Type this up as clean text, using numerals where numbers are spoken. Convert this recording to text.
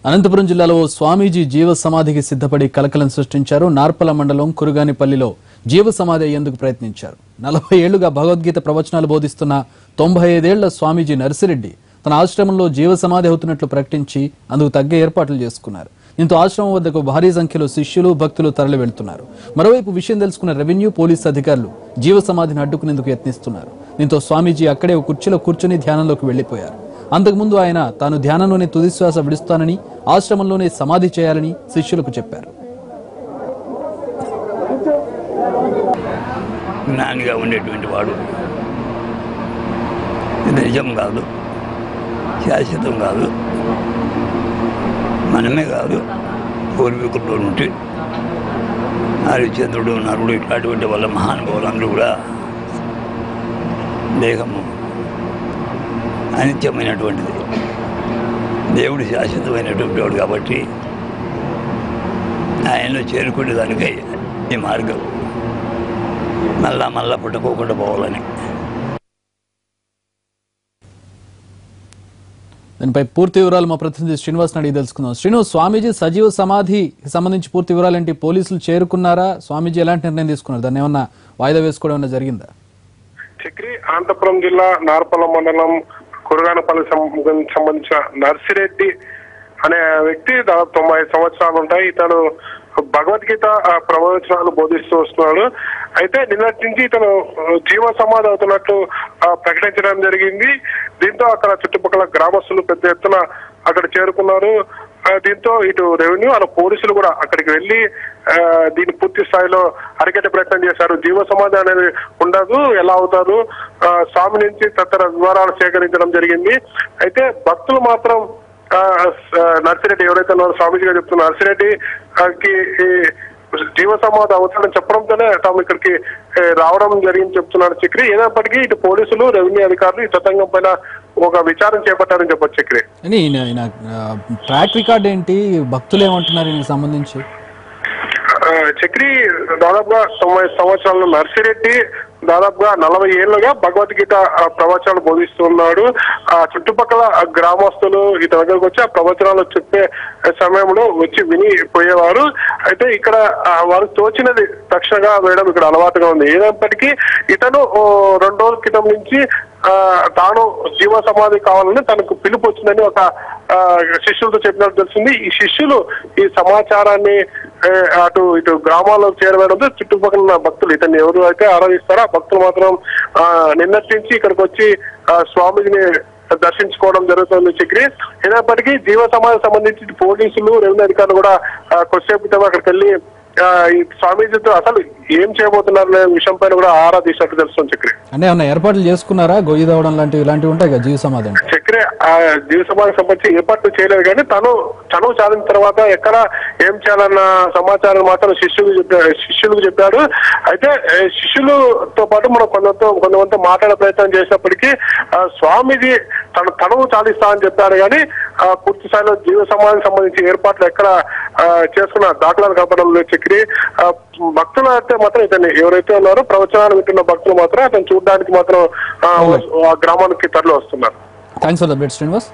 అనంతపురం జిల్లాలో స్వామీజీ జీవ సమాధికి సిద్ధపడి కలకలం సృష్టించారు. నార్పల మండలం కురుగానిపల్లిలో జీవ సమాధి అయ్యేందుకు ప్రయత్నించారు. 40 ఏళ్లుగా భగవద్గీత ప్రవచనాలు బోధిస్తున్న 95 ఏళ్ల స్వామీజీ నర్సిరెడ్డి తన ఆశ్రమంలో జీవ సమాధి అవుతున్నట్లు ప్రకటించి అందుకు తగ్గ ఏర్పాట్లు చేసుకున్నారు. దీంతో ఆశ్రమం వద్దకు భారీ సంఖ్యలో శిష్యులు భక్తులు తరలి వెళ్తున్నారు. మరోవైపు విషయం తెలుసుకున్న రెవెన్యూ పోలీసు అధికారులు జీవ సమాధిని అడ్డుకునేందుకు యత్నిస్తున్నారు. దీంతో స్వామీజీ అక్కడే ఒక కుర్చీలో కూర్చొని ధ్యానంలోకి వెళ్లిపోయారు. అంతకుముందు ఆయన తాను ధ్యానంలోనే తుదిశ్వాస విడుస్తానని, ఆశ్రమంలోనే సమాధి చేయాలని శిష్యులకు చెప్పారు. జ్ఞానిగా ఉండేటువంటి వాడు నిజం కాదు, శాశ్వతం కాదు, మనమే కాదు, పూర్వీకుల్లో నుండి హరిశ్చంద్రుడు, నరుడు ఇట్లాంటి వాళ్ళ మహానుభావులందరూ కూడా దేహము అనిత్యమైనటువంటిది, దేవుడు శాశ్వతమైనటువంటి వాడు కాబట్టి ఆయనలో చేరుకునే దానికై ఈ మార్గం మళ్ళా పుట్టుకోకుండా పోవాలని. దీనిపై పూర్తి వివరాలు మా ప్రతినిధి శ్రీనివాస్ అడిగి తెలుసుకుందాం. శ్రీను, స్వామీజీ సజీవ సమాధికి సంబంధించి పూర్తి వివరాలు ఏంటి? పోలీసులు చేరుకున్నారా? స్వామీజీ ఎలాంటి నిర్ణయం తీసుకున్నారు? దాన్ని ఏమన్నా వాయిదా వేసుకోవడం ఏమన్నా జరిగిందా? చక్రి, అనంతపురం జిల్లా నార్పల మండలం కురుగానపల్లి సంబంధించిన నర్సిరెడ్డి అనే వ్యక్తి దాదాపు 95 సంవత్సరాలు ఉంటాయి. ఇతను భగవద్గీత ప్రవచనాలు బోధిస్తూ వస్తున్నాడు. అయితే నిన్నటి నుంచి ఇతను జీవ సమాధి అవుతున్నట్టు ప్రకటించడం జరిగింది. దీంతో అక్కడ చుట్టుపక్కల గ్రామస్తులు పెద్ద ఎత్తున అక్కడ చేరుకున్నారు. దీంతో ఇటు రెవెన్యూ అలా పోలీసులు కూడా అక్కడికి వెళ్లి దీన్ని పూర్తి స్థాయిలో అరికట్టే ప్రయత్నం చేశారు. జీవ సమాధి అనేది ఉండదు, ఎలా అవుతారు, స్వామి నుంచి తదితర వివరాలు సేకరించడం జరిగింది. అయితే భక్తులు మాత్రం నర్సిరెడ్డి ఎవరైతే ఉన్నారో స్వామీజీగా చెప్తున్న నర్సిరెడ్డికి జీవ సమాధి అవుతాడని చెప్పడంతోనే తాము ఇక్కడికి రావడం జరిగింది చెప్తున్నాడు చక్రి. ఏదైనప్పటికీ ఇటు పోలీసులు, రెవెన్యూ అధికారులు ఈ తతంగం పైన ఒక విచారణ చేపట్టారని చెప్పొచ్చు చక్రి. ట్రాక్ రికార్డ్ ఏంటి? భక్తులు ఏమంటున్నారు దీనికి సంబంధించి? చక్రి, దాదాపుగా 90 సంవత్సరాల నర్సిరెడ్డి దాదాపుగా 40 ఏళ్లుగా భగవద్గీత ప్రవచనాలు బోధిస్తున్నాడు. ఆ చుట్టుపక్కల గ్రామస్తులు ఇతని దగ్గరకు వచ్చి ఆ ప్రవచనాలు చెప్పే సమయంలో వచ్చి వినిపోయేవారు. అయితే ఇక్కడ వారు తోచినది తక్షణంగా వేయడం ఇక్కడ అలవాటుగా ఉంది. ఏదైనప్పటికీ ఇతను 2 రోజుల క్రితం నుంచి తాను జీవ సమాధి కావాలని తనకు పిలుపు వచ్చిందని ఒక శిష్యులతో చెప్పినట్టు తెలిసింది. ఈ శిష్యులు ఈ సమాచారాన్ని అటు ఇటు గ్రామాల్లో చేరవేయడంతో చుట్టుపక్కల ఉన్న భక్తులు ఇతన్ని ఎవరు అయితే ఆరాధిస్తారో ఆ భక్తులు మాత్రం నిన్నటి నుంచి ఇక్కడికి వచ్చి స్వామిని దర్శించుకోవడం జరుగుతుంది చక్రి. అయినప్పటికీ జీవ సమాధికి సంబంధించి పోలీసులు, రెవెన్యూ అధికారులు కూడా కొద్దిసేపు అక్కడికి వెళ్ళి ఈ స్వామీజీతో అసలు ఏం చేయబోతున్నారు అనే విషయం పైన కూడా ఆరా తీసినట్టు తెలుస్తుంది చక్రి. అంటే ఏమన్నా ఏర్పాట్లు చేసుకున్నారా? గొయ్యి తవ్వడం ఇలాంటివి ఉంటాయి కదా జీవ సమాధి చక్రి. ఆ జీవ సమాధికి సంబంధించి ఏర్పాట్లు చేయలేదు, కానీ తను చదువు సాధించిన తర్వాత ఎక్కడ ఏం చేయాలన్న సమాచారం మాత్రం శిష్యులకు చెప్పాడు. అయితే శిష్యులతో పాటు మనం కొంతమంది మాట్లాడే ప్రయత్నం చేసినప్పటికీ స్వామీజీ తనువు చాలిస్తా అని చెప్పారు, కానీ పూర్తి స్థాయిలో జీవ సమాధికి సంబంధించి ఏర్పాట్లు ఎక్కడ చేసుకున్న దాఖలాలు కనపడడం లేదు చక్రి. భక్తులు అయితే మాత్రం ఇతన్ని ఎవరైతే ఉన్నారో ప్రవచనాలు వింటున్న భక్తులు మాత్రం అతను చూడడానికి మాత్రం ఆ గ్రామానికి తరలి వస్తున్నారు. Thanks for the update Srinivas.